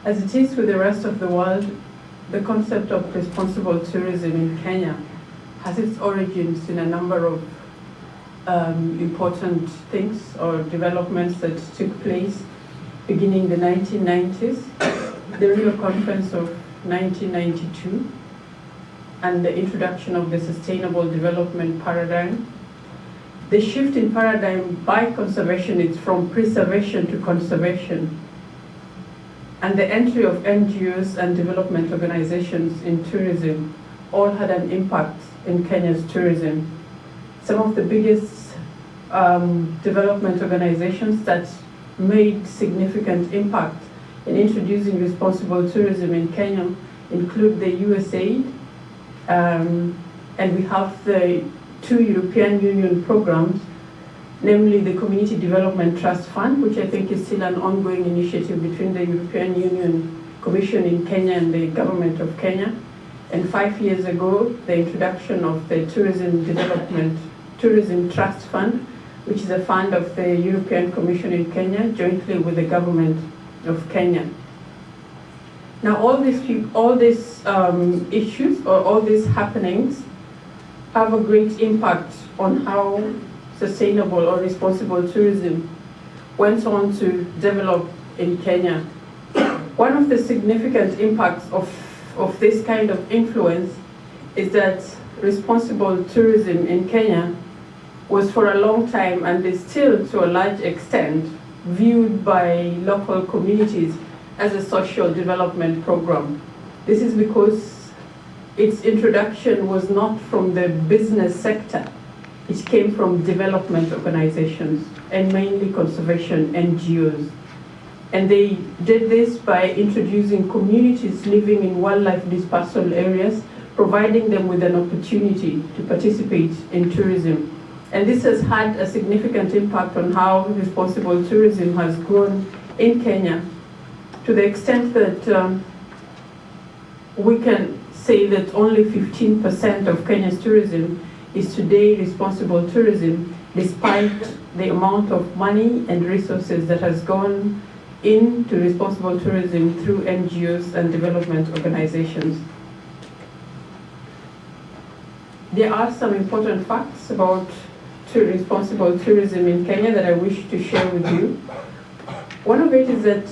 As it is with the rest of the world, the concept of responsible tourism in Kenya has its origins in a number of important things or developments that took place beginning the 1990s, the Rio Conference of 1992, and the introduction of the Sustainable Development Paradigm. The shift in paradigm by conservationists from preservation to conservation, and the entry of NGOs and development organizations in tourism all had an impact in Kenya's tourism. Some of the biggest development organizations that made significant impact in introducing responsible tourism in Kenya include the USAID, and we have the 2 European Union programs, namely the Community Development Trust Fund, which I think is still an ongoing initiative between the European Union Commission in Kenya and the government of Kenya. And 5 years ago, the introduction of the Tourism Trust Fund, which is a fund of the European Commission in Kenya, jointly with the government of Kenya. Now, all these issues or all these happenings have a great impact on how sustainable or responsible tourism went on to develop in Kenya. One of the significant impacts of this kind of influence is that responsible tourism in Kenya was for a long time, and is still to a large extent, viewed by local communities as a social development program. This is because its introduction was not from the business sector. It came from development organizations and mainly conservation NGOs. And they did this by introducing communities living in wildlife dispersal areas, providing them with an opportunity to participate in tourism. And this has had a significant impact on how responsible tourism has grown in Kenya, to the extent that we can say that only 15% of Kenya's tourism is today responsible tourism, despite the amount of money and resources that has gone into responsible tourism through NGOs and development organizations. There are some important facts about responsible tourism in Kenya that I wish to share with you. One of it is that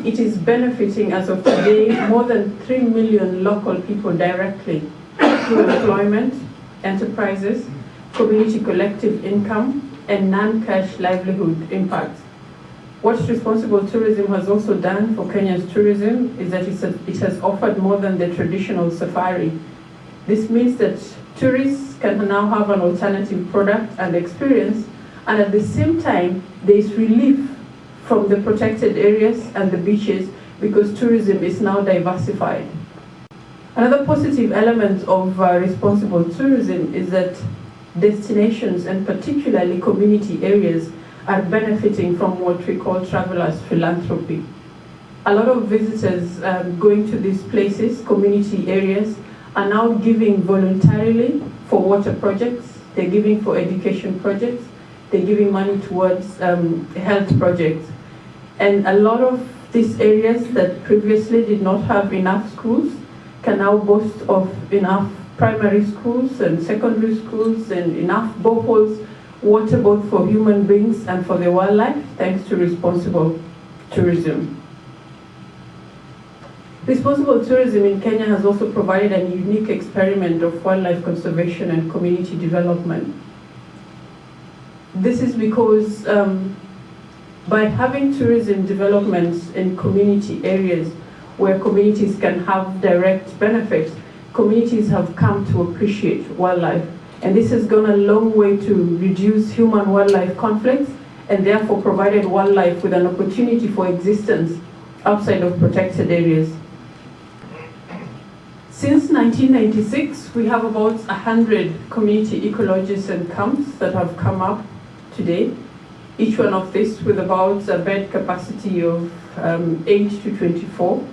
it is benefiting, as of today, more than 3 million local people directly through employment, enterprises, community collective income, and non-cash livelihood impact. What responsible tourism has also done for Kenya's tourism is that it has offered more than the traditional safari. This means that tourists can now have an alternative product and experience, and at the same time, there is relief from the protected areas and the beaches because tourism is now diversified. Another positive element of responsible tourism is that destinations, and particularly community areas, are benefiting from what we call travelers' philanthropy. A lot of visitors going to these places, community areas, are now giving voluntarily for water projects, they're giving for education projects, they're giving money towards health projects. And a lot of these areas that previously did not have enough schools can now boast of enough primary schools and secondary schools and enough boreholes, water both for human beings and for the wildlife, thanks to responsible tourism. Responsible tourism in Kenya has also provided a unique experiment of wildlife conservation and community development. This is because by having tourism developments in community areas where communities can have direct benefits, communities have come to appreciate wildlife. And this has gone a long way to reduce human-wildlife conflicts, and therefore provided wildlife with an opportunity for existence outside of protected areas. Since 1996, we have about 100 community ecologists and camps that have come up today, each one of these with about a bed capacity of 8 to 24.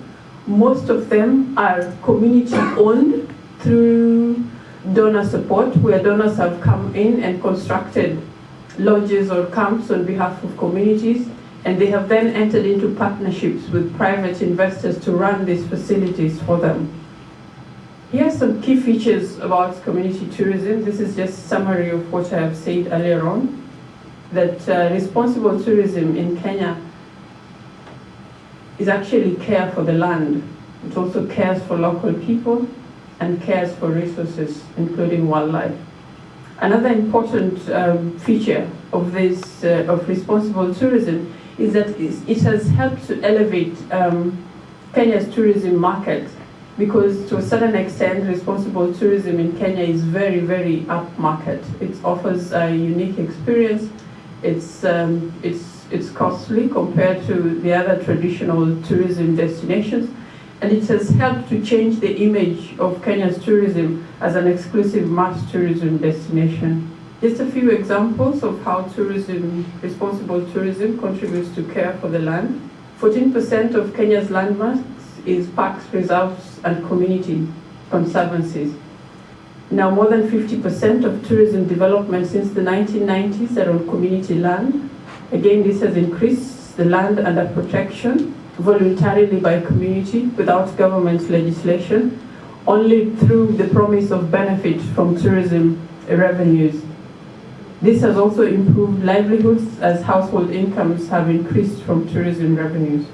Most of them are community-owned through donor support, where donors have come in and constructed lodges or camps on behalf of communities, And they have then entered into partnerships with private investors to run these facilities for them. Here are some key features about community tourism. This is just a summary of what I have said earlier on, that responsible tourism in Kenya is actually care for the land. It also cares for local people and cares for resources, including wildlife. Another important feature of this of responsible tourism is that it has helped to elevate Kenya's tourism market, because to a certain extent, responsible tourism in Kenya is very, very upmarket. It offers a unique experience. It's costly compared to the other traditional tourism destinations, and it has helped to change the image of Kenya's tourism as an exclusive mass tourism destination. Just a few examples of how responsible tourism contributes to care for the land. 14% of Kenya's landmass is parks, reserves, and community conservancies. Now, more than 50% of tourism development since the 1990s are on community land. Again, this has increased the land under protection voluntarily by community without government legislation, only through the promise of benefit from tourism revenues. This has also improved livelihoods as household incomes have increased from tourism revenues.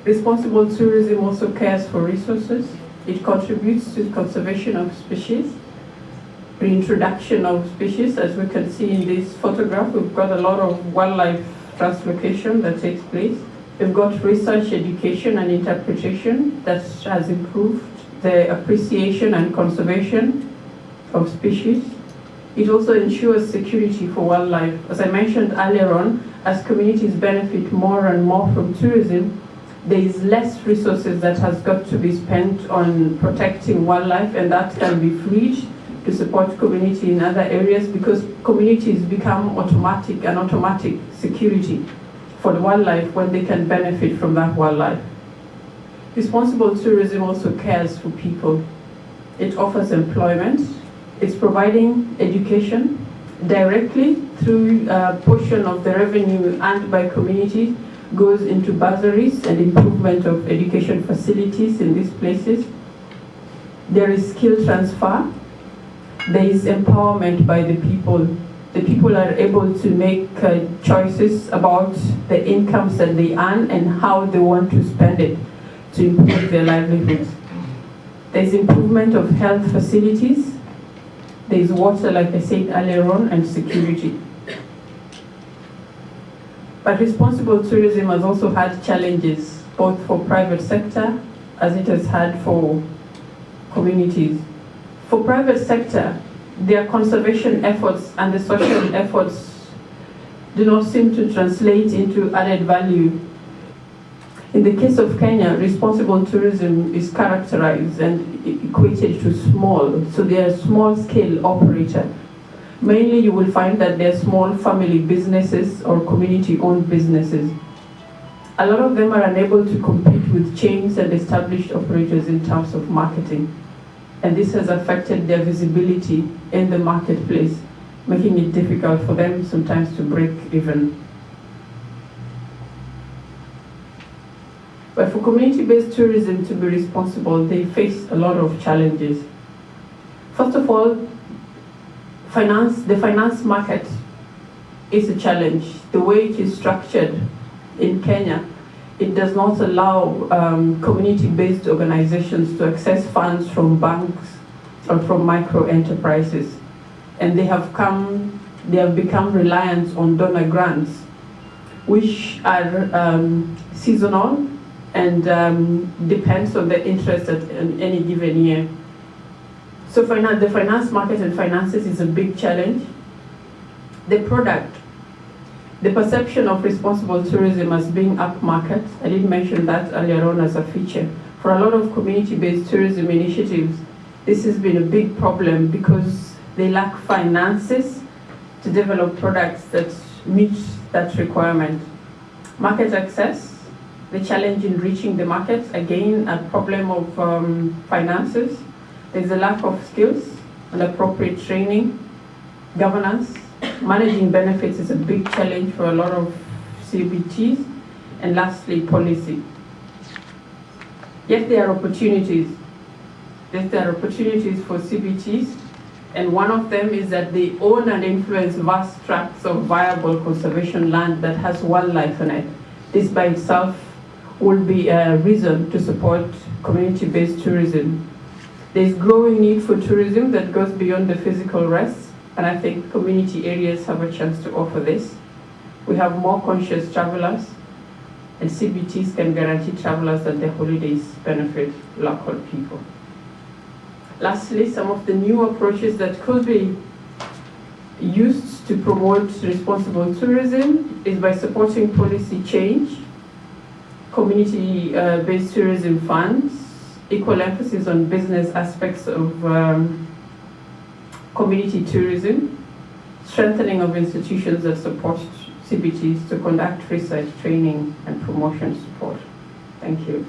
Responsible tourism also cares for resources. It contributes to conservation of species, reintroduction of species. As we can see in this photograph, we've got a lot of wildlife translocation that takes place. We've got research, education, and interpretation that has improved the appreciation and conservation of species. It also ensures security for wildlife. As I mentioned earlier on, as communities benefit more and more from tourism, there is less resources that has got to be spent on protecting wildlife, and that can be freed to support community in other areas, because communities become automatic security for the wildlife when they can benefit from that wildlife. Responsible tourism also cares for people. It offers employment. It's providing education directly through a portion of the revenue earned by communities goes into bursaries and improvement of education facilities in these places. There is skill transfer. There is empowerment by the people. The people are able to make choices about the incomes that they earn and how they want to spend it to improve their livelihoods. There is improvement of health facilities. There is water, like I said earlier on, and security. But responsible tourism has also had challenges, both for private sector as it has had for communities. For private sector, their conservation efforts and the social efforts do not seem to translate into added value. In the case of Kenya, responsible tourism is characterized and equated to small, so they are small-scale operator. Mainly you will find that they're small family businesses or community-owned businesses. A lot of them are unable to compete with chains and established operators in terms of marketing. And this has affected their visibility in the marketplace, making it difficult for them sometimes to break even. But for community-based tourism to be responsible, they face a lot of challenges. First of all, the finance market is a challenge. The way it is structured in Kenya, it does not allow community-based organizations to access funds from banks or from micro-enterprises. And they have become reliant on donor grants, which are seasonal and depends on the interest in any given year. So the finance market and finances is a big challenge. The product, the perception of responsible tourism as being upmarket, I did mention that earlier on as a feature. For a lot of community-based tourism initiatives, this has been a big problem because they lack finances to develop products that meet that requirement. Market access, the challenge in reaching the market, again, a problem of finances. There's a lack of skills and appropriate training. Governance, managing benefits is a big challenge for a lot of CBTs. And lastly, policy. Yes, there are opportunities. Yes, there are opportunities for CBTs, and one of them is that they own and influence vast tracts of viable conservation land that has wildlife in it. This by itself will be a reason to support community-based tourism. There's growing need for tourism that goes beyond the physical rest, and I think community areas have a chance to offer this. We have more conscious travelers, and CBTs can guarantee travelers that their holidays benefit local people. Lastly, some of the new approaches that could be used to promote responsible tourism is by supporting policy change, community-based tourism funds, equal emphasis on business aspects of community tourism, strengthening of institutions that support CBTs to conduct research, training, and promotion support. Thank you.